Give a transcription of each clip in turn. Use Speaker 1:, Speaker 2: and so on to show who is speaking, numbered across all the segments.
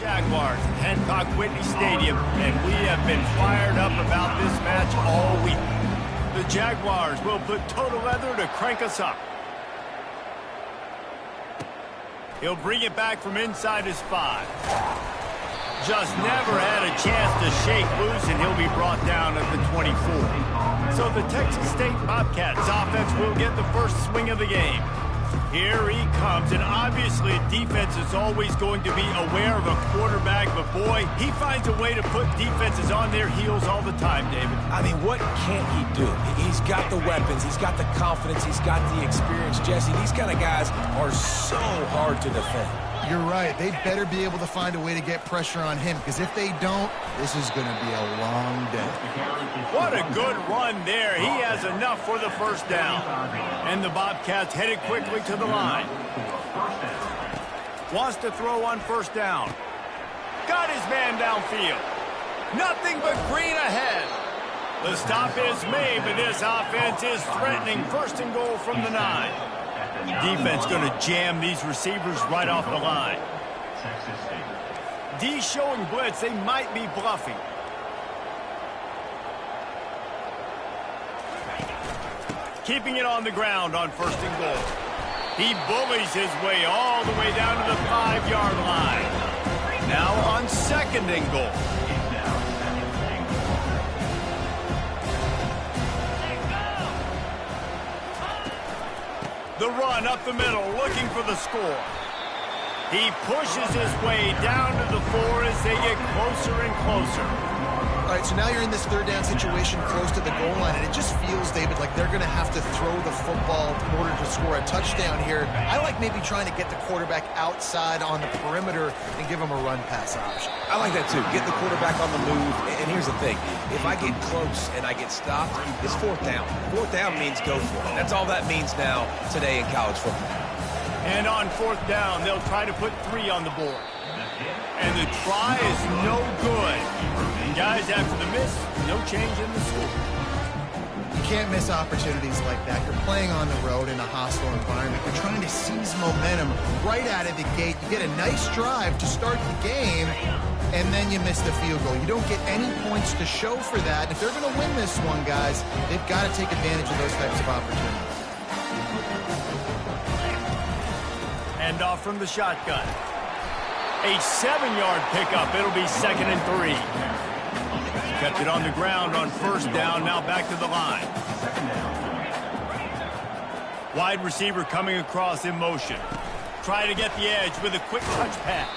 Speaker 1: Jaguars at Hancock Whitney Stadium, and we have been fired up about this match all week. The Jaguars will put total leather to crank us up. He'll bring it back from inside his 5. Just never had a chance to shake loose, and he'll be brought down at the 24. So the Texas State Bobcats offense will get the first swing of the game. Here he comes, and obviously defense is always going to be aware of a quarterback, but boy, he finds a way to put defenses on their heels all the time, David.
Speaker 2: I mean, what can't he do? He's got the weapons, he's got the confidence, he's got the experience. Jesse, these kind of guys are so hard to defend.
Speaker 3: You're right. They better be able to find a way to get pressure on him, because if they don't, this is going to be a long day.
Speaker 1: What a good run there. He has enough for the first down. And the Bobcats headed quickly to the line. Wants to throw on first down. Got his man downfield. Nothing but green ahead. The stop is made, but this offense is threatening first and goal from the 9. Defense going to jam these receivers right off the line. D showing blitz. They might be bluffing. Keeping it on the ground on first and goal. He bullies his way all the way down to the 5-yard line. Now on second and goal. The run up the middle, looking for the score. He pushes his way down to the 4 as they get closer and closer.
Speaker 3: All right, so now you're in this third down situation close to the goal line, and it just feels, David, like they're going to have to throw the football in order to score a touchdown here. I like maybe trying to get the quarterback outside on the perimeter and give him a run-pass option.
Speaker 2: I like that, too. Get the quarterback on the move. And here's the thing. If I get close and I get stopped, it's fourth down. Fourth down means go for it. That's all that means now today in college football.
Speaker 1: And on fourth down, they'll try to put 3 on the board. And the try is no good. And guys, after the miss, no change in the score.
Speaker 3: You can't miss opportunities like that. You're playing on the road in a hostile environment. You're trying to seize momentum right out of the gate. You get a nice drive to start the game, and then you miss the field goal. You don't get any points to show for that. If they're going to win this one, guys, they've got to take advantage of those types of opportunities.
Speaker 1: And off from the shotgun. A 7-yard pickup. It'll be second and 3. Kept it on the ground on first down. Now back to the line. Wide receiver coming across in motion. Try to get the edge with a quick touch pass.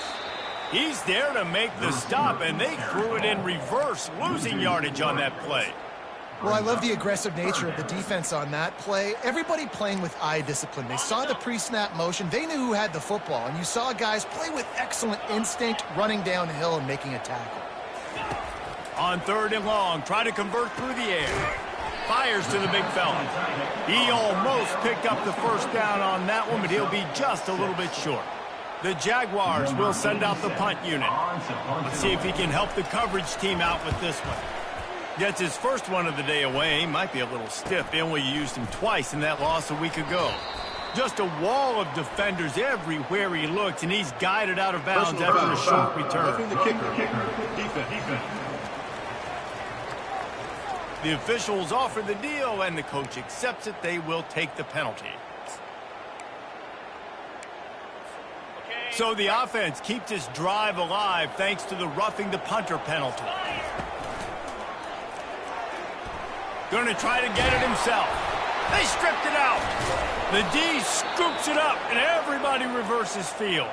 Speaker 1: He's there to make the stop, and they threw it in reverse, losing yardage on that play.
Speaker 3: Well, I love the aggressive nature of the defense on that play. Everybody playing with eye discipline. They saw the pre-snap motion. They knew who had the football. And you saw guys play with excellent instinct, running downhill and making a tackle.
Speaker 1: On third and long, try to convert through the air. Fires to the big fella. He almost picked up the first down on that one, but he'll be just a little bit short. The Jaguars will send out the punt unit. Let's see if he can help the coverage team out with this one. Gets his first one of the day away. Might be a little stiff. They only used him twice in that loss a week ago. Just a wall of defenders everywhere he looks, and he's guided out of bounds after a short return. The officials offer the deal, and the coach accepts it. They will take the penalty. So the offense keeps this drive alive thanks to the roughing the punter penalty. Going to try to get it himself. They stripped it out. The D scoops it up, and everybody reverses field.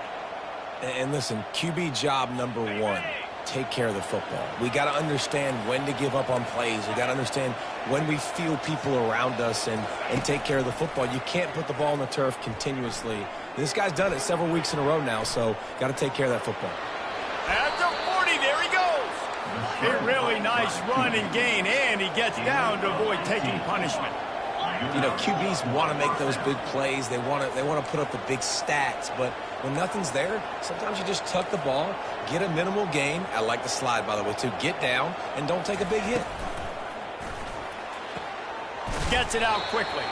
Speaker 2: And listen, QB job number 1, take care of the football. We got to understand when to give up on plays. We got to understand when we feel people around us and take care of the football. You can't put the ball on the turf continuously. This guy's done it several weeks in a row now, so got to take care of that football.
Speaker 1: At the 40, there he goes. A really nice run and gain, and he gets down to avoid taking punishment.
Speaker 2: You know, QBs want to make those big plays. They want to put up the big stats, but when nothing's there, sometimes you just tuck the ball, get a minimal gain. I like the slide, by the way, too. Get down and don't take a big hit.
Speaker 1: Gets it out quickly.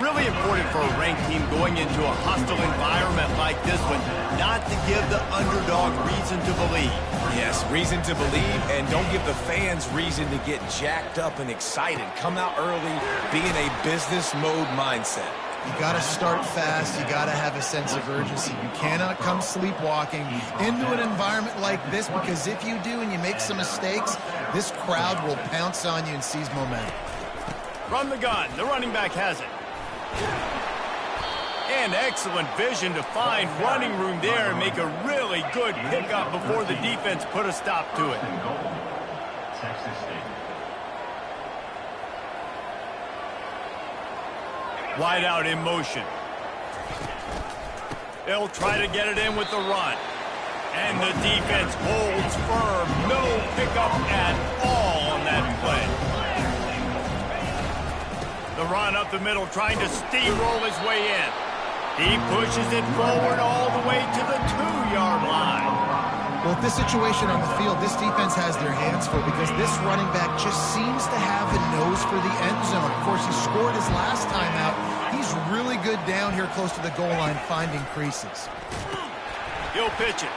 Speaker 1: Really important for a ranked team going into a hostile environment like this one, not to give the underdog reason to believe.
Speaker 2: Yes, reason to believe, and don't give the fans reason to get jacked up and excited. Come out early, be in a business mode mindset.
Speaker 3: You got to start fast. You got to have a sense of urgency. You cannot come sleepwalking into an environment like this, because if you do and you make some mistakes, this crowd will pounce on you and seize momentum.
Speaker 1: From the gun, the running back has it. And excellent vision to find running room there and make a really good pickup before the defense put a stop to it. Wide out in motion. They'll try to get it in with the run. And the defense holds firm. No pickup at all on that play. The run up the middle, trying to steamroll his way in. He pushes it forward all the way to the 2-yard line.
Speaker 3: Well, with this situation on the field, this defense has their hands full, because this running back just seems to have a nose for the end zone. Of course, he scored his last time out. He's really good down here close to the goal line, finding creases.
Speaker 1: He'll pitch it.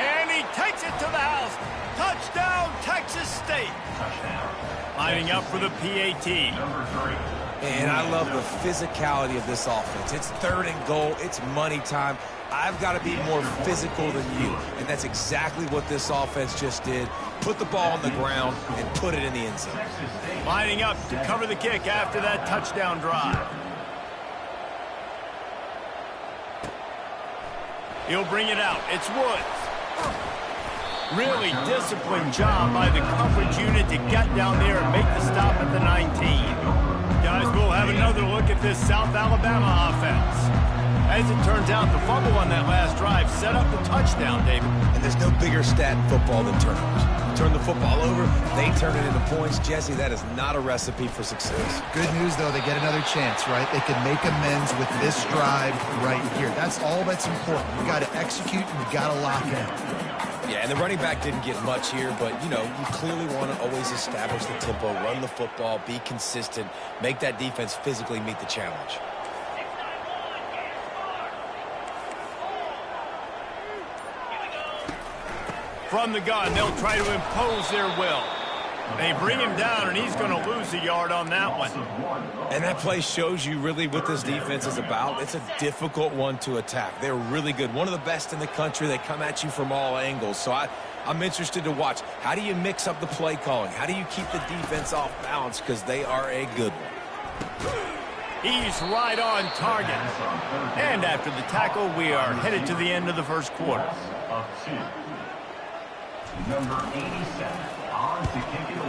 Speaker 1: And he takes it to the house. Touchdown, Texas State. Lining up for the PAT.
Speaker 2: And I love the physicality of this offense. It's 3rd and goal. It's money time. I've got to be more physical than you. And that's exactly what this offense just did. Put the ball on the ground and put it in the end zone.
Speaker 1: Lining up to cover the kick after that touchdown drive. He'll bring it out. It's Woods. Really disciplined job by the coverage unit to get down there and make the stop at the 19. Guys, we'll have another look at this South Alabama offense. As it turns out, the fumble on that last drive set up the touchdown, David.
Speaker 2: And there's no bigger stat in football than turnovers. Turn the football over, they turn it into points. Jesse, that is not a recipe for success.
Speaker 3: Good news, though, they get another chance, right? They can make amends with this drive right here. That's all that's important. You got to execute and you got to lock it in.
Speaker 2: Yeah, and the running back didn't get much here, but, you know, you clearly want to always establish the tempo, run the football, be consistent, make that defense physically meet the challenge.
Speaker 1: From the gun, they'll try to impose their will. They bring him down, and he's going to lose a yard on that one.
Speaker 2: And that play shows you really what this defense is about. It's a difficult one to attack. They're really good. One of the best in the country. They come at you from all angles. So I'm interested to watch. How do you mix up the play calling? How do you keep the defense off balance? Because they are a good one.
Speaker 1: He's right on target. And after the tackle, we are headed to the end of the first quarter.
Speaker 4: Number 87.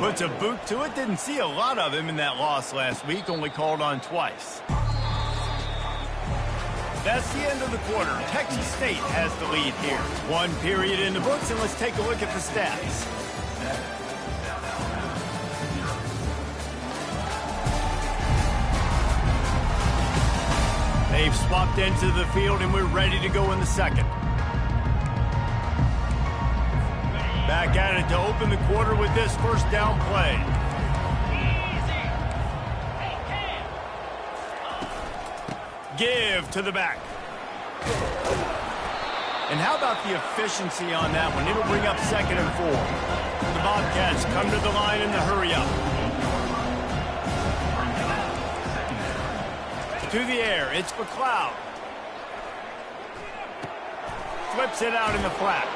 Speaker 1: Puts a boot to it. Didn't see a lot of him in that loss last week. Only called on twice. That's the end of the quarter. Texas State has the lead here. 1 period in the books, and let's take a look at the stats. They've swapped into the field, and we're ready to go in the second. Back at it to open the quarter with this first down play. Give to the back. And how about the efficiency on that one? It'll bring up 2nd and 4. The Bobcats come to the line in the hurry up. To the air, it's McLeod. Flips it out in the flat.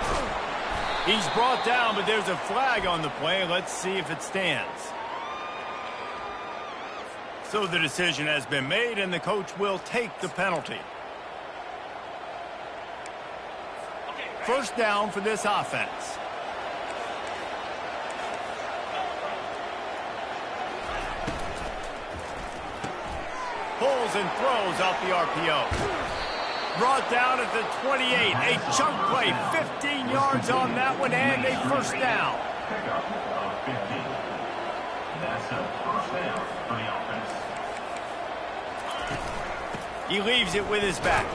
Speaker 1: He's brought down, but there's a flag on the play. Let's see if it stands. So the decision has been made, and the coach will take the penalty. First down for this offense. Pulls and throws off the RPO. Brought down at the 28. A chunk play, 15 yards on that one, and a first down.
Speaker 4: That's a first down for the offense.
Speaker 1: He leaves it with his back.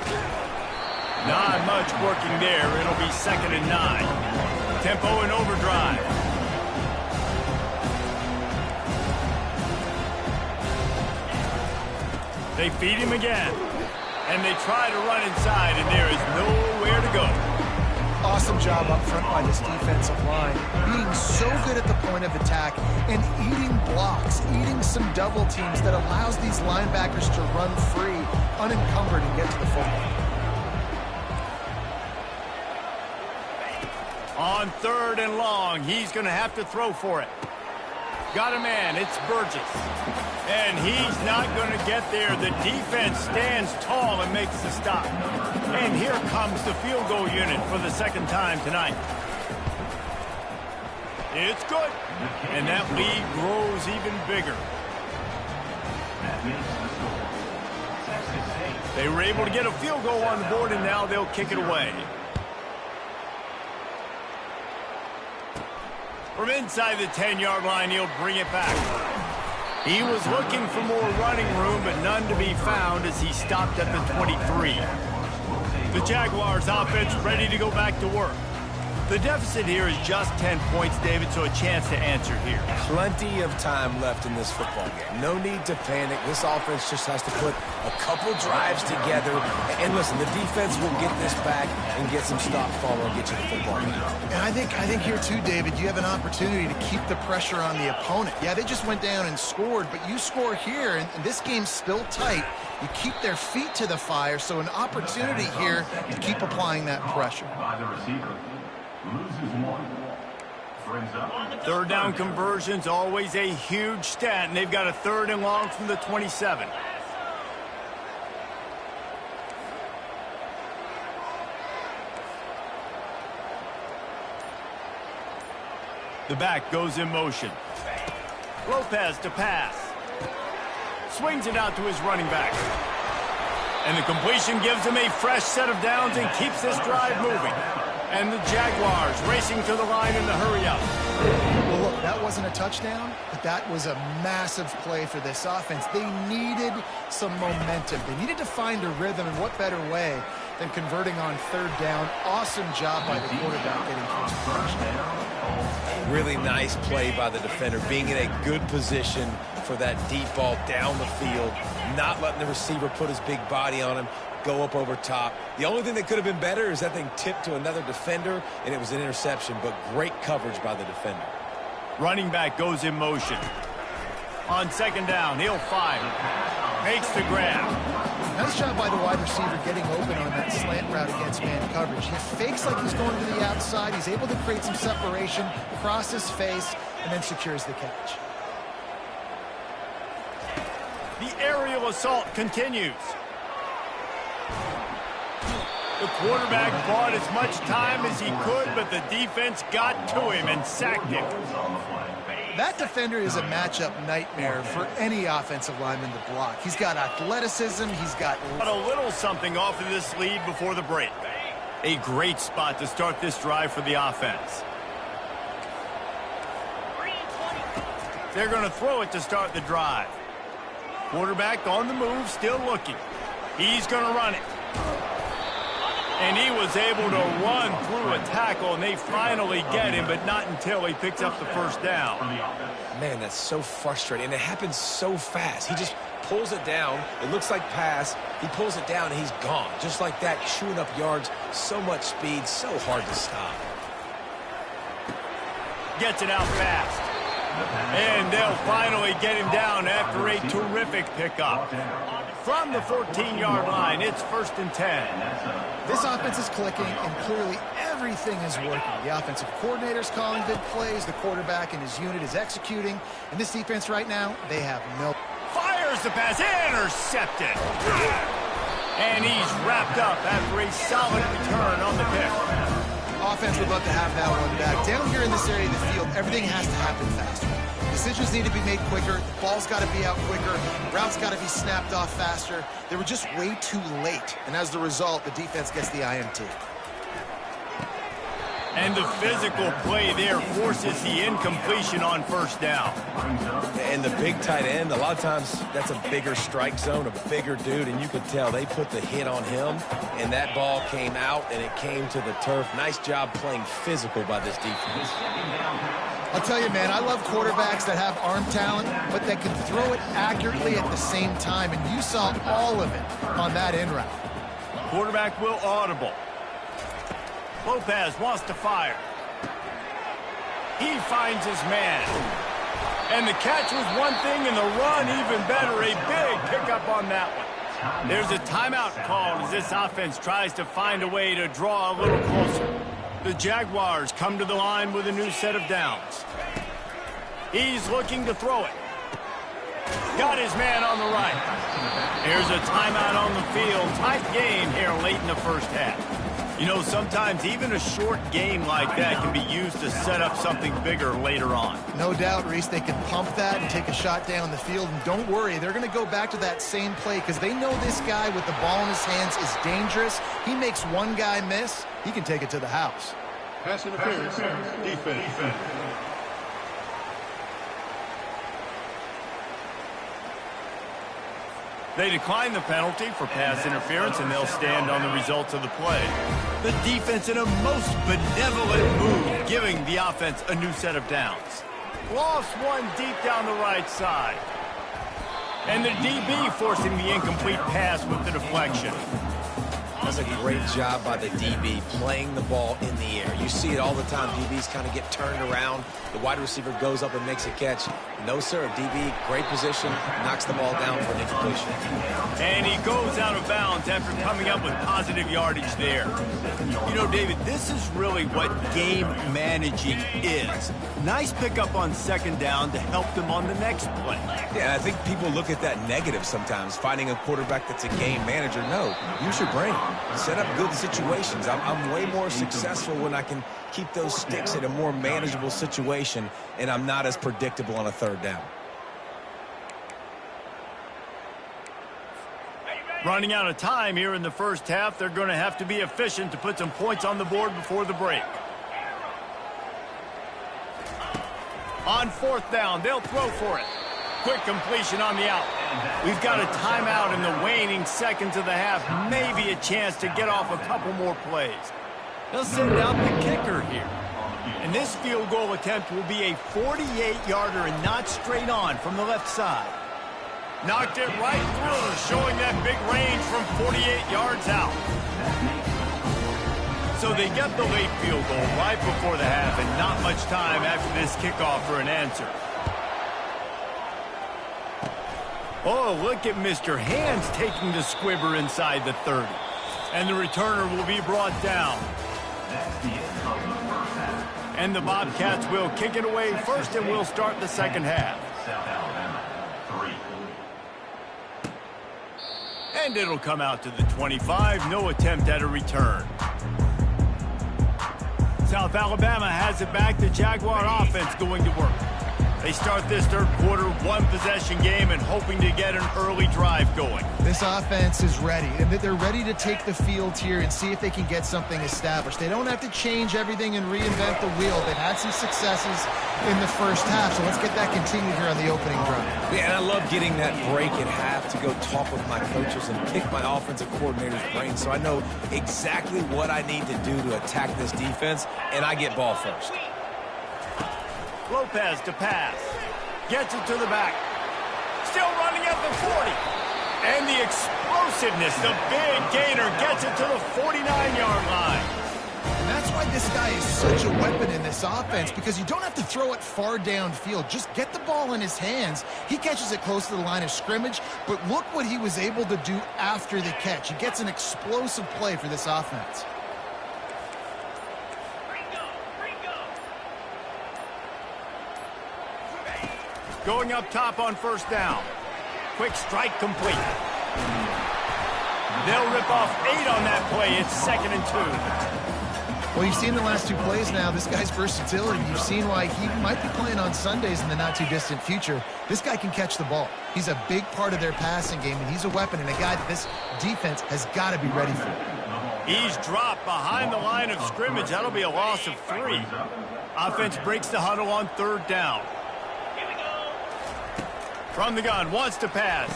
Speaker 1: Not much working there. It'll be 2nd and 9. Tempo and overdrive. They feed him again. And they try to run inside, and there is nowhere to go.
Speaker 3: Awesome job up front by this defensive line. Being so good at the point of attack and eating blocks, eating some double teams that allows these linebackers to run free, unencumbered, and get to the football.
Speaker 1: On 3rd and long, he's going to have to throw for it. Got a man, it's Burgess. And he's not going to get there. The defense stands tall and makes the stop. And here comes the field goal unit for the second time tonight. It's good. And that lead grows even bigger. They were able to get a field goal on the board, and now they'll kick it away. From inside the 10-yard line, he'll bring it back. He was looking for more running room, but none to be found as he stopped at the 23. The Jaguars offense ready to go back to work. The deficit here is just 10 points, David, so a chance to answer here.
Speaker 2: Plenty of time left in this football game. No need to panic. This offense just has to put a couple drives together. And listen, the defense will get this back and get some stop follow and get you the football game.
Speaker 3: And I think here too, David, you have an opportunity to keep the pressure on the opponent. Yeah, they just went down and scored, but you score here, and this game's still tight. You keep their feet to the fire, so an opportunity here to keep applying that pressure.
Speaker 4: By the receiver. Loses one. Brings up.
Speaker 1: 3rd down conversion's always a huge stat, and they've got a 3rd and long from the 27. The back goes in motion. Lopez to pass. Swings it out to his running back. And the completion gives him a fresh set of downs and keeps this drive moving. And the Jaguars racing to the line in the hurry-up.
Speaker 3: Well, look, that wasn't a touchdown, but that was a massive play for this offense. They needed some momentum. They needed to find a rhythm, and what better way than converting on 3rd down. Awesome job by the quarterback getting through.
Speaker 2: Really nice play by the defender, being in a good position for that deep ball down the field, not letting the receiver put his big body on him, go up over top. The only thing that could have been better is that thing tipped to another defender, and it was an interception, but great coverage by the defender.
Speaker 1: Running back goes in motion. On 2nd down, he'll fire. Makes the grab.
Speaker 3: Nice job by the wide receiver getting open on that slant route against man coverage. He fakes like he's going to the outside. He's able to create some separation, cross his face, and then secures the catch.
Speaker 1: The aerial assault continues. The quarterback bought as much time as he could, but the defense got to him and sacked him.
Speaker 3: That defender is a matchup nightmare for any offensive lineman to block. He's got athleticism. He's got
Speaker 1: a little something off of this lead before the break. A great spot to start this drive for the offense. They're going to throw it to start the drive. Quarterback on the move, still looking. He's going to run it. And he was able to run through a tackle, and they finally get him, but not until he picks up the 1st down.
Speaker 2: Man, that's so frustrating, and it happens so fast. He just pulls it down. It looks like pass. He pulls it down, and he's gone. Just like that, chewing up yards. So much speed, so hard to stop.
Speaker 1: Gets it out fast. And they'll finally get him down after a terrific pickup. From the 14-yard line, it's 1st and 10.
Speaker 3: This offense is clicking, and clearly everything is working. The offensive coordinator's calling good plays. The quarterback and his unit is executing. And this defense right now, they have no...
Speaker 1: Fires the pass, intercepted. And he's wrapped up after a solid return on the pick.
Speaker 3: Offense would love to have that one back. Down here in this area of the field, everything has to happen faster. Decisions need to be made quicker. The ball's got to be out quicker. Routes got to be snapped off faster. They were just way too late. And as the result, the defense gets the INT.
Speaker 1: And the physical play there forces the incompletion on 1st down.
Speaker 2: And the big tight end, a lot of times that's a bigger strike zone, a bigger dude, and you could tell they put the hit on him, and that ball came out, and it came to the turf. Nice job playing physical by this defense.
Speaker 3: I'll tell you, man, I love quarterbacks that have arm talent, but that can throw it accurately at the same time, and you saw all of it on that in route.
Speaker 1: Quarterback will audible. Lopez wants to fire. He finds his man. And the catch was one thing, and the run even better. A big pickup on that one. There's a timeout called as this offense tries to find a way to draw a little closer. The Jaguars come to the line with a new set of downs. He's looking to throw it. Got his man on the right. Here's a timeout on the field. Tight game here late in the first half. You know, sometimes even a short game like that can be used to set up something bigger later on.
Speaker 3: No doubt, Reese, they can pump that and take a shot down the field. And don't worry, they're going to go back to that same play because they know this guy with the ball in his hands is dangerous. He makes one guy miss, he can take it to the house.
Speaker 5: Pass interference, defense.
Speaker 1: They decline the penalty for pass interference, and they'll stand on the results of the play. The defense in a most benevolent move, giving the offense a new set of downs. Lost one deep down the right side. And the DB forcing the incomplete pass with the deflection.
Speaker 2: That's a great job by the DB playing the ball in the air. You see it all the time. DBs kind of get turned around. The wide receiver goes up and makes a catch. No, sir. DB, great position, knocks the ball down for an incompletion.
Speaker 1: And he goes out of bounds after coming up with positive yardage there. You know, David, this is really what game managing is. Nice pickup on second down to help them on the next play.
Speaker 2: Yeah, I think people look at that negative sometimes, finding a quarterback that's a game manager. No, use your brain. Set up good situations. I'm way more successful when I can keep those sticks in a more manageable situation, and I'm not as predictable on a third down.
Speaker 1: Running out of time here in the first half, they're going to have to be efficient to put some points on the board before the break. On fourth down, they'll throw for it. Quick completion on the out. We've got a timeout in the waning seconds of the half. Maybe a chance to get off a couple more plays. They'll send out the kicker here. And this field goal attempt will be a 48-yarder and not straight on from the left side. Knocked it right through, showing that big range from 48 yards out. So they get the late field goal right before the half, and not much time after this kickoff for an answer. Oh, look at Mr. Hands taking the squibber inside the 30. And the returner will be brought down. And the Bobcats will kick it away first, and we'll start the second half. And it'll come out to the 25. No attempt at a return. South Alabama has it back. The Jaguar offense going to work. They start this third quarter, one-possession game, and hoping to get an early drive going.
Speaker 3: This offense is ready, and they're ready to take the field here and see if they can get something established. They don't have to change everything and reinvent the wheel. They've had some successes in the first half, so let's get that continued here on the opening drive.
Speaker 2: Yeah, and I love getting that break at half to go talk with my coaches and pick my offensive coordinator's brain so I know exactly what I need to do to attack this defense, and I get ball first.
Speaker 1: Lopez to pass. Gets it to the back. Still running at the 40. And the explosiveness, the big gainer, gets it to the 49-yard line.
Speaker 3: And that's why this guy is such a weapon in this offense, because you don't have to throw it far downfield. Just get the ball in his hands. He catches it close to the line of scrimmage, but look what he was able to do after the catch. He gets an explosive play for this offense.
Speaker 1: Going up top on first down. Quick strike complete. They'll rip off 8 on that play. It's 2nd and 2.
Speaker 3: Well, you've seen the last 2 plays now. This guy's versatility. You've seen why he might be playing on Sundays in the not-too-distant future. This guy can catch the ball. He's a big part of their passing game, and he's a weapon and a guy that this defense has got to be ready for.
Speaker 1: He's dropped behind the line of scrimmage. That'll be a loss of 3. Offense breaks the huddle on third down. From the gun, wants to pass.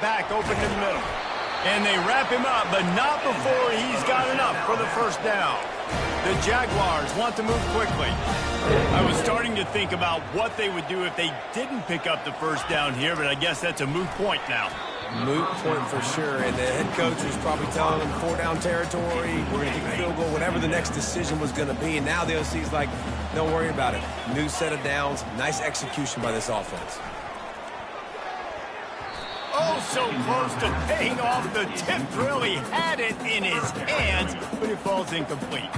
Speaker 1: Back open in the middle. And they wrap him up, but not before he's got enough for the first down. The Jaguars want to move quickly. I was starting to think about what they would do if they didn't pick up the first down here, but I guess that's a moot point now.
Speaker 2: Moot point for sure, and the head coach was probably telling them 4-down territory, we're going to kick a field goal, whatever the next decision was going to be, and now the OC's like, don't worry about it. New set of downs, nice execution by this offense.
Speaker 1: Oh, so close to paying off the tip drill. He had it in his hands, but it falls incomplete.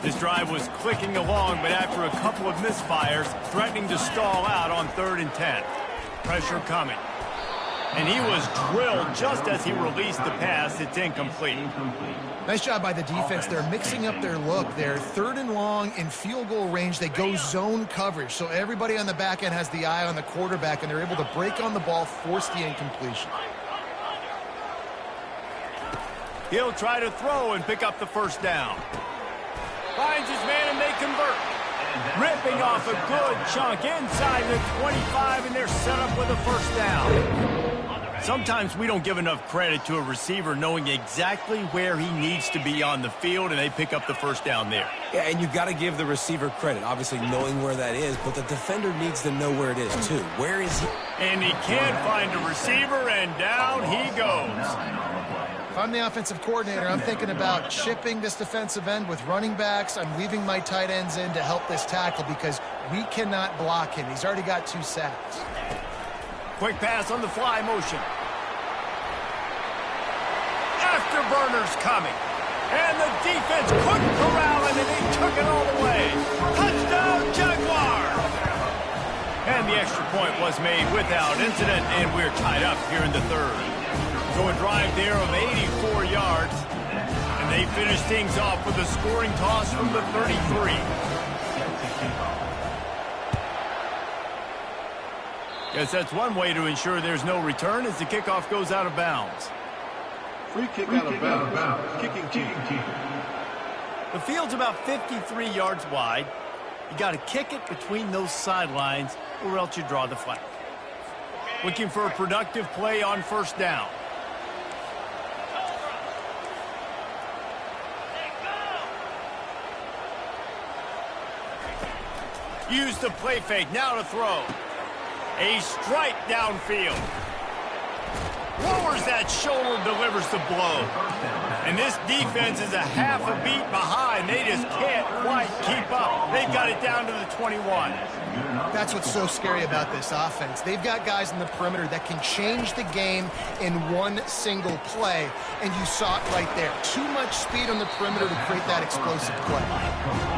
Speaker 1: This drive was clicking along, but after a couple of misfires, threatening to stall out on 3rd and 10. Pressure coming. And he was drilled just as he released the pass. It's incomplete.
Speaker 3: Nice job by the defense. They're mixing up their look. They're 3rd and long in field goal range. They go zone coverage. So everybody on the back end has the eye on the quarterback, and they're able to break on the ball, force the incompletion.
Speaker 1: He'll try to throw and pick up the first down. Finds his man, and they convert. Ripping off a good chunk inside the 25, and they're set up with a first down. Sometimes we don't give enough credit to a receiver knowing exactly where he needs to be on the field, and they pick up the first down there.
Speaker 2: Yeah, and you've got to give the receiver credit, obviously knowing where that is, but the defender needs to know where it is, too. Where is he?
Speaker 1: And he can't find a receiver, and down he goes.
Speaker 3: If I'm the offensive coordinator, I'm thinking about chipping this defensive end with running backs. I'm leaving my tight ends in to help this tackle because we cannot block him. He's already got 2 sacks.
Speaker 1: Quick pass on the fly motion. Afterburners coming. And the defense couldn't corral him, and they took it all the way. Touchdown, Jaguars! And the extra point was made without incident, and we're tied up here in the 3rd. So a drive there of 84 yards. And they finish things off with a scoring toss from the 33. Guess that's one way to ensure there's no return as the kickoff goes out of bounds.
Speaker 5: Free kick out of bounds. Kicking team.
Speaker 1: The field's about 53 yards wide. You got to kick it between those sidelines or else you draw the flag. Looking for a productive play on first down. Use the play fake, now to throw. A strike downfield. Lowers that shoulder, delivers the blow. And this defense is a half a beat behind. They just can't quite keep up. They've got it down to the 21.
Speaker 3: That's what's so scary about this offense. They've got guys in the perimeter that can change the game in one single play, and you saw it right there. Too much speed on the perimeter to create that explosive play.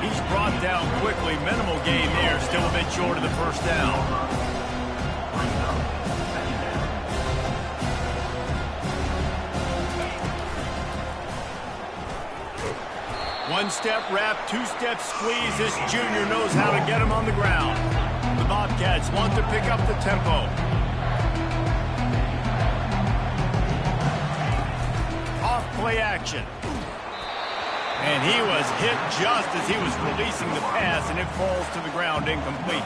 Speaker 1: He's brought down quickly. Minimal gain there. Still a bit short of the first down. One-step wrap, two-step squeeze. This junior knows how to get him on the ground. The Bobcats want to pick up the tempo. Off play action. And he was hit just as he was releasing the pass, and it falls to the ground incomplete.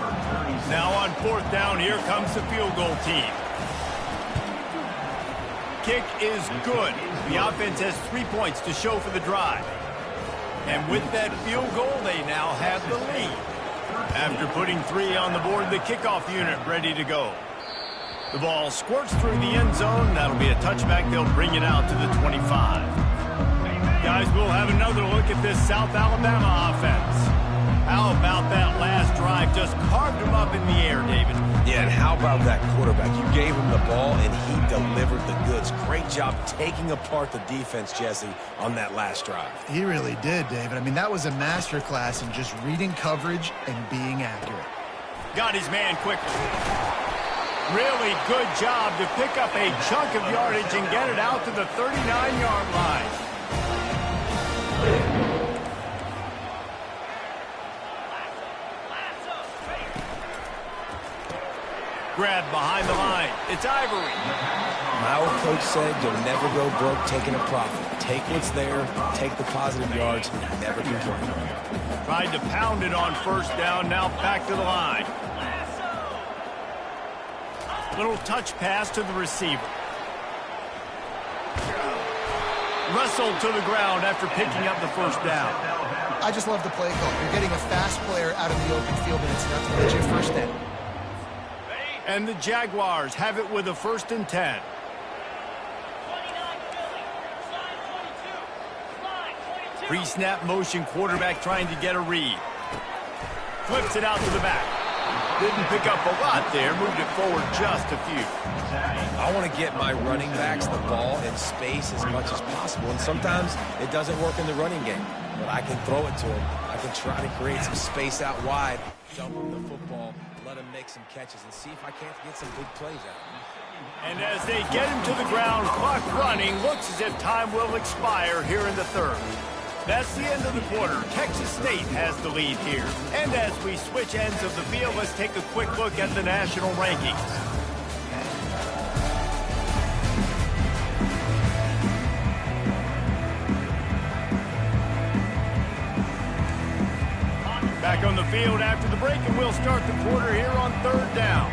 Speaker 1: Now on 4th down, here comes the field goal team. Kick is good. The offense has 3 points to show for the drive. And with that field goal, they now have the lead. After putting 3 on the board, the kickoff unit ready to go. The ball squirts through the end zone. That'll be a touchback. They'll bring it out to the 25. Guys, we'll have another look at this South Alabama offense. How about that last drive? Just carved him up in the air, David.
Speaker 2: Yeah, and how about that quarterback? You gave him the ball, and he delivered the goods. Great job taking apart the defense, Jesse, on that last drive.
Speaker 3: He really did, David. I mean, that was a masterclass in just reading coverage and being accurate.
Speaker 1: Got his man quickly. Really good job to pick up a chunk of yardage and get it out to the 39-yard line. Grab behind the line. It's Ivory.
Speaker 2: My old coach said you'll never go broke taking a profit. Take what's there, take the positive yards, and never complain.
Speaker 1: Tried to pound it on first down, now back to the line. Little touch pass to the receiver. Wrestled to the ground after picking up the first down.
Speaker 3: I just love the play call. You're getting a fast player out of the open field, and it's enough to get you a first down.
Speaker 1: And the Jaguars have it with a 1st and 10. Pre-snap motion, quarterback trying to get a read. Flips it out to the back. Didn't pick up a lot there, moved it forward just a few.
Speaker 2: I want to get my running backs the ball in space as much as possible, and sometimes it doesn't work in the running game, but I can throw it to them. I can try to create some space out wide, dump them the football, let him make some catches, and see if I can't get some big plays out of him.
Speaker 1: And as they get him to the ground, clock running, looks as if time will expire here in the 3rd. That's the end of the quarter. Texas State has the lead here. And as we switch ends of the field, let's take a quick look at the national rankings. Back on the field after the break, and we'll start the quarter here on 3rd down.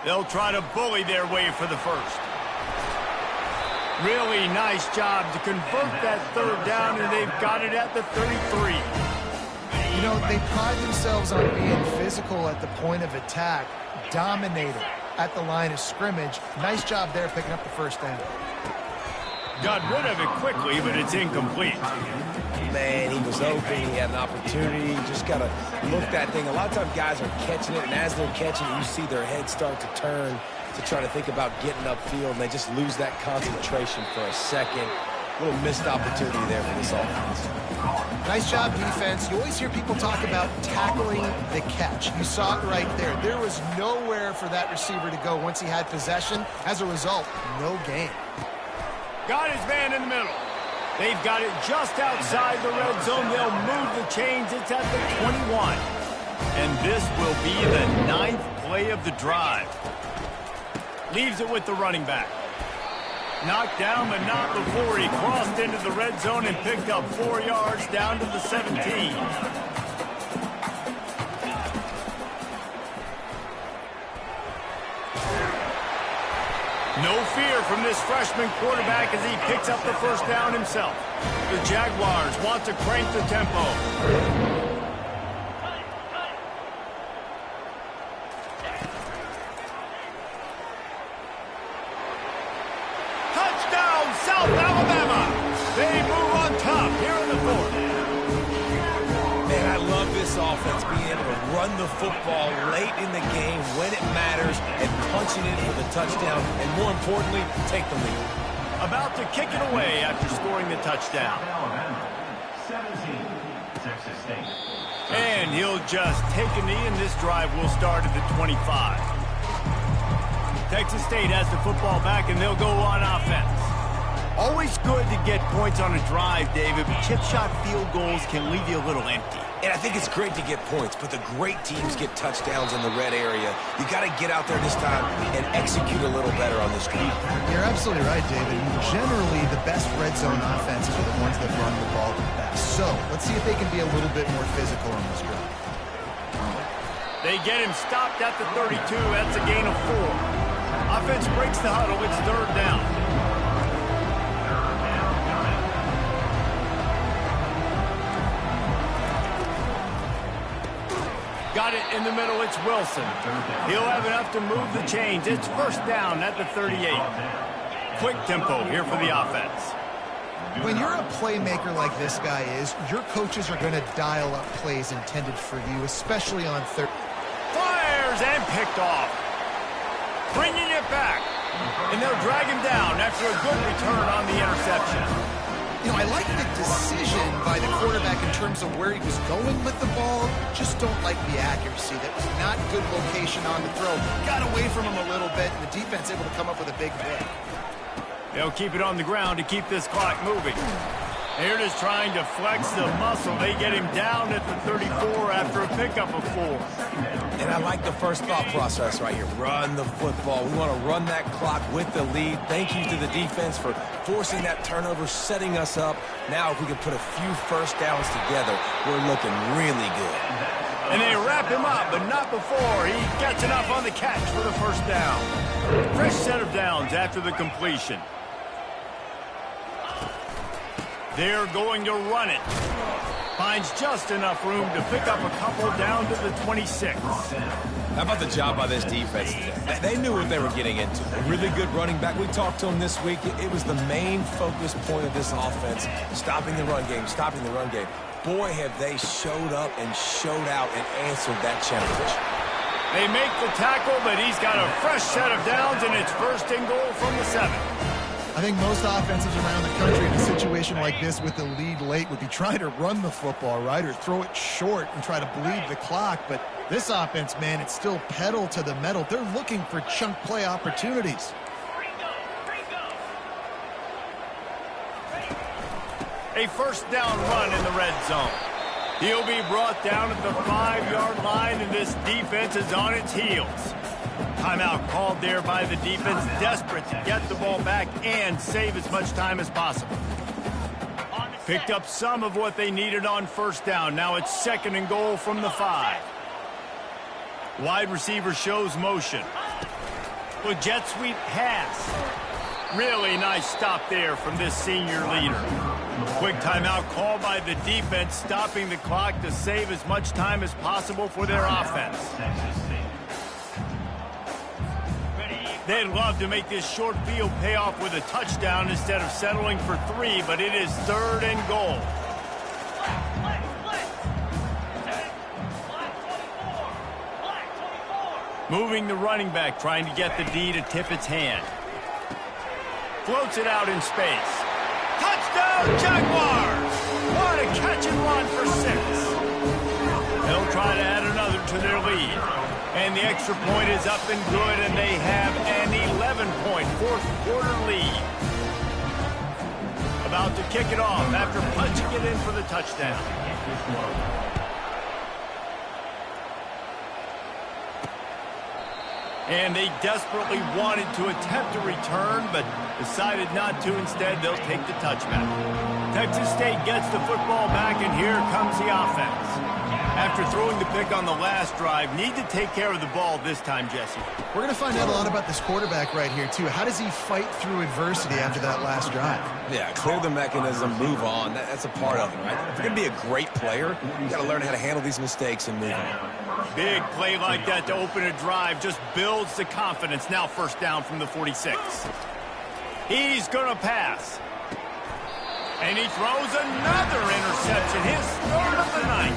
Speaker 1: They'll try to bully their way for the 1st. Really nice job to convert that 3rd down, and they've got it at the 33.
Speaker 3: You know, they pride themselves on being physical at the point of attack, dominating at the line of scrimmage. Nice job there picking up the 1st down.
Speaker 1: Got rid of it quickly, but it's incomplete.
Speaker 2: Man, he was open. He had an opportunity. You just got to look that thing. A lot of times guys are catching it, and as they're catching it, you see their head start to turn to try to think about getting upfield, and they just lose that concentration for a second. A little missed opportunity there for this offense.
Speaker 3: Nice job, defense. You always hear people talk about tackling the catch. You saw it right there. There was nowhere for that receiver to go once he had possession. As a result, no gain.
Speaker 1: Got his man in the middle. They've got it just outside the red zone. They'll move the chains. It's at the 21. And this will be the 9th play of the drive. Leaves it with the running back. Knocked down, but not before he crossed into the red zone and picked up 4 yards down to the 17. No fear from this freshman quarterback as he picks up the 1st down himself. The Jaguars want to crank the tempo. Touchdown, South Alabama! They move on top here in the 4th.
Speaker 2: Man, I love this offense, being able to run the football late in the game when it matters and punching in for the touchdown, and more importantly, take the lead.
Speaker 1: About to kick it away after scoring the touchdown.
Speaker 4: 17, Texas State.
Speaker 1: And he'll just take a knee, and this drive will start at the 25. Texas State has the football back, and they'll go on offense. Always good to get points on a drive, David, but chip shot field goals can leave you a little empty.
Speaker 2: And I think it's great to get points, but the great teams get touchdowns in the red area. You got to get out there this time and execute a little better on this drive.
Speaker 3: You're absolutely right, David. Generally, the best red zone offenses are the ones that run the ball the best. So let's see if they can be a little bit more physical on this drive.
Speaker 1: They get him stopped at the 32. That's a gain of 4. Offense breaks the huddle. It's 3rd down. Got it in the middle. It's Wilson. He'll have enough to move the chains. It's 1st down at the 38. Quick tempo here for the offense.
Speaker 3: When you're a playmaker like this guy is, your coaches are going to dial up plays intended for you, especially on 3rd.
Speaker 1: Fires and picked off. Bringing it back. And they'll drag him down after a good return on the interception.
Speaker 3: You know, I like the decision by the quarterback in terms of where he was going with the ball. Just don't like the accuracy. That was not good location on the throw. Got away from him a little bit, and the defense able to come up with a big play.
Speaker 1: They'll keep it on the ground to keep this clock moving. They're just trying to flex the muscle. They get him down at the 34 after a pickup of 4.
Speaker 2: And I like the first thought process right here. Run the football. We want to run that clock with the lead. Thank you to the defense for forcing that turnover, setting us up. Now if we can put a few first downs together, we're looking really good.
Speaker 1: And they wrap him up, but not before he gets enough on the catch for the first down. Fresh set of downs after the completion. They're going to run it. Finds just enough room to pick up a couple down to the 26.
Speaker 2: How about the job by this defense today? They knew what they were getting into. A really good running back. We talked to him this week. It was the main focus point of this offense, stopping the run game, stopping the run game. Boy, have they showed up and showed out and answered that challenge.
Speaker 1: They make the tackle, but he's got a fresh set of downs, and it's first and goal from the 7.
Speaker 3: I think most offenses around the country in a situation like this with the lead late would be trying to run the football, right, or throw it short and try to bleed the clock. But this offense, man, it's still pedal to the metal. They're looking for chunk play opportunities.
Speaker 1: A first down run in the red zone. He'll be brought down at the 5-yard line, and this defense is on its heels. Timeout called there by the defense, desperate to get the ball back and save as much time as possible. Picked up some of what they needed on first down. Now it's second and goal from the 5. Wide receiver shows motion. Well, jet sweep pass. Really nice stop there from this senior leader. Quick timeout called by the defense, stopping the clock to save as much time as possible for their offense. They'd love to make this short field pay off with a touchdown instead of settling for 3, but it is third and goal. Moving the running back, trying to get the D to tip its hand. Floats it out in space. Touchdown, Jaguars! What a catch and run for 6. They'll try to add another to their lead. And the extra point is up and good, and they have an 11-point fourth-quarter lead. About to kick it off after punching it in for the touchdown. And they desperately wanted to attempt a return, but decided not to. Instead, they'll take the touchback. Texas State gets the football back, and here comes the offense. After throwing the pick on the last drive, need to take care of the ball this time, Jesse.
Speaker 3: We're going to find out a lot about this quarterback right here, too. How does he fight through adversity after that last drive?
Speaker 2: Yeah, clear the mechanism, move on. That's a part of it, right? If you're going to be a great player, you got to learn how to handle these mistakes and move on.
Speaker 1: Big play like that to open a drive just builds the confidence. Now first down from the 46. He's going to pass. And he throws another interception, his third of the night.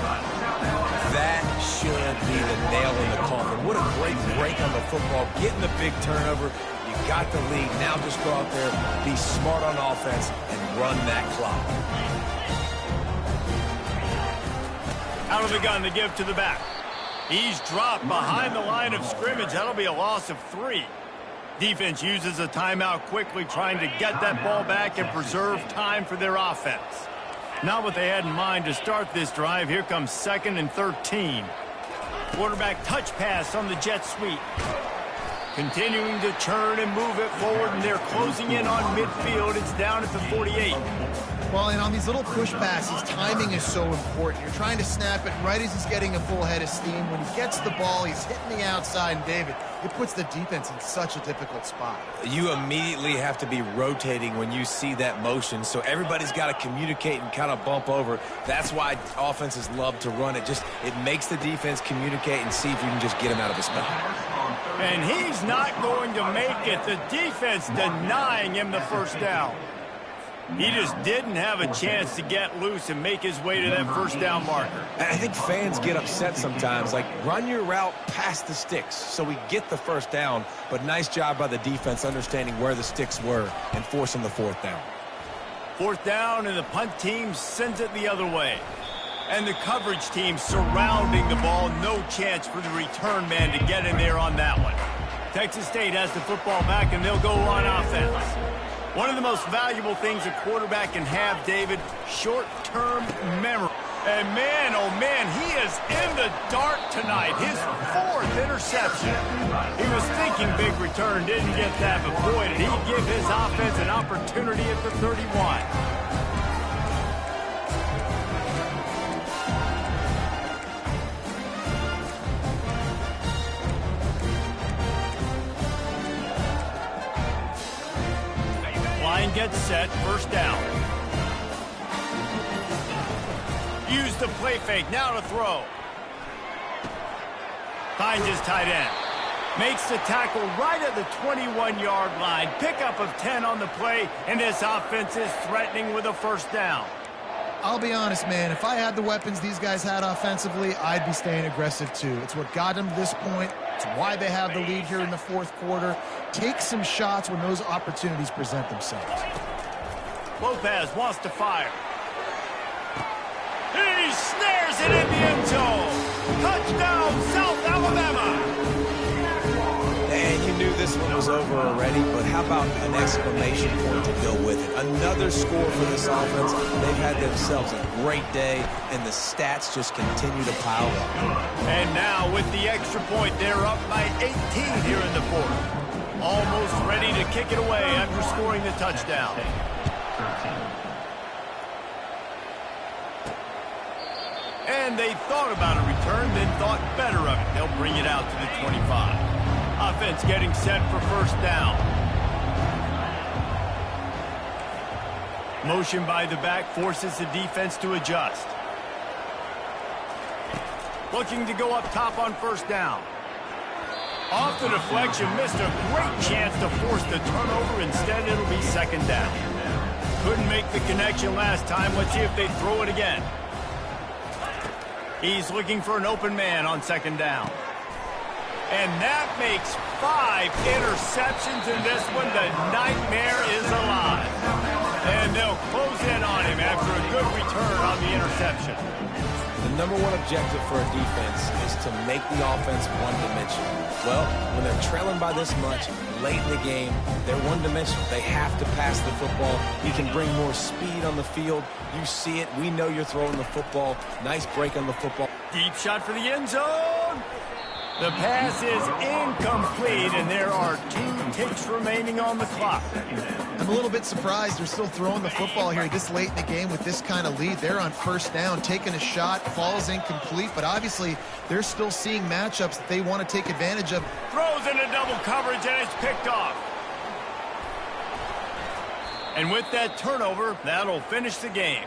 Speaker 2: That should be the nail in the coffin. What a great break on the football. Getting the big turnover. You got the lead. Now just go out there, be smart on offense, and run that clock.
Speaker 1: Out of the gun to give to the back. He's dropped behind the line of scrimmage. That'll be a loss of 3. Defense uses a timeout quickly, trying to get that ball back and preserve time for their offense. Not what they had in mind to start this drive. Here comes 2nd and 13. Quarterback touch pass on the jet sweep. Continuing to turn and move it forward, and they're closing in on midfield. It's down at the 48.
Speaker 3: Well, and on these little push passes, timing is so important. You're trying to snap it right as he's getting a full head of steam. When he gets the ball, he's hitting the outside, and David, it puts the defense in such a difficult spot.
Speaker 2: You immediately have to be rotating when you see that motion, so everybody's got to communicate and kind of bump over. That's why offenses love to run it. It makes the defense communicate and see if you can just get him out of a spot.
Speaker 1: And he's not going to make it. The defense denying him the first down. He just didn't have a chance to get loose and make his way to that first down marker.
Speaker 2: I think fans get upset sometimes, like run your route past the sticks so we get the first down, but nice job by the defense understanding where the sticks were and forcing the 4th down.
Speaker 1: 4th down, and the punt team sends it the other way. And the coverage team surrounding the ball. No chance for the return man to get in there on that one. Texas State has the football back, and they'll go on offense. One of the most valuable things a quarterback can have, David, short-term memory. And man, oh man, he is in the dark tonight. His 4th interception. He was thinking big return, didn't get that, but boy, did he give his offense an opportunity at the 31. Line gets set, first down. Use the play fake, now to throw. Finds his tight end. Makes the tackle right at the 21-yard line. Pickup of 10 on the play, and this offense is threatening with a first down.
Speaker 3: I'll be honest, man. If I had the weapons these guys had offensively, I'd be staying aggressive too. It's what got them to this point. It's why they have the lead here in the 4th quarter. Take some shots when those opportunities present themselves.
Speaker 1: Lopez wants to fire. He snares it in the end zone. Touchdown, South Alabama.
Speaker 2: And you knew this one was over already, but how about an exclamation point to go with it? Another score for this offense. They've had themselves a great day, and the stats just continue to pile up.
Speaker 1: And now with the extra point, they're up by 18 here in the 4th. Almost ready to kick it away after scoring the touchdown. And they thought about a return, then thought better of it. They'll bring it out to the 25. Offense getting set for first down. Motion by the back forces the defense to adjust. Looking to go up top on first down. Off the deflection, missed a great chance to force the turnover. Instead, it'll be second down. Couldn't make the connection last time. Let's see if they throw it again. He's looking for an open man on second down. And that makes 5 interceptions in this one. The nightmare is alive. And they'll close in on him after a good return on the interception.
Speaker 2: The number one objective for a defense is to make the offense one-dimensional. Well, when they're trailing by this much, late in the game, they're one-dimensional. They have to pass the football. You can bring more speed on the field. You see it. We know you're throwing the football. Nice break on the football.
Speaker 1: Deep shot for the end zone. The pass is incomplete, and there are 2 ticks remaining on the clock.
Speaker 3: I'm a little bit surprised they're still throwing the football here this late in the game with this kind of lead. They're on first down, taking a shot, falls incomplete, but obviously they're still seeing matchups that they want to take advantage of.
Speaker 1: Throws into double coverage, and it's picked off. And with that turnover, that'll finish the game.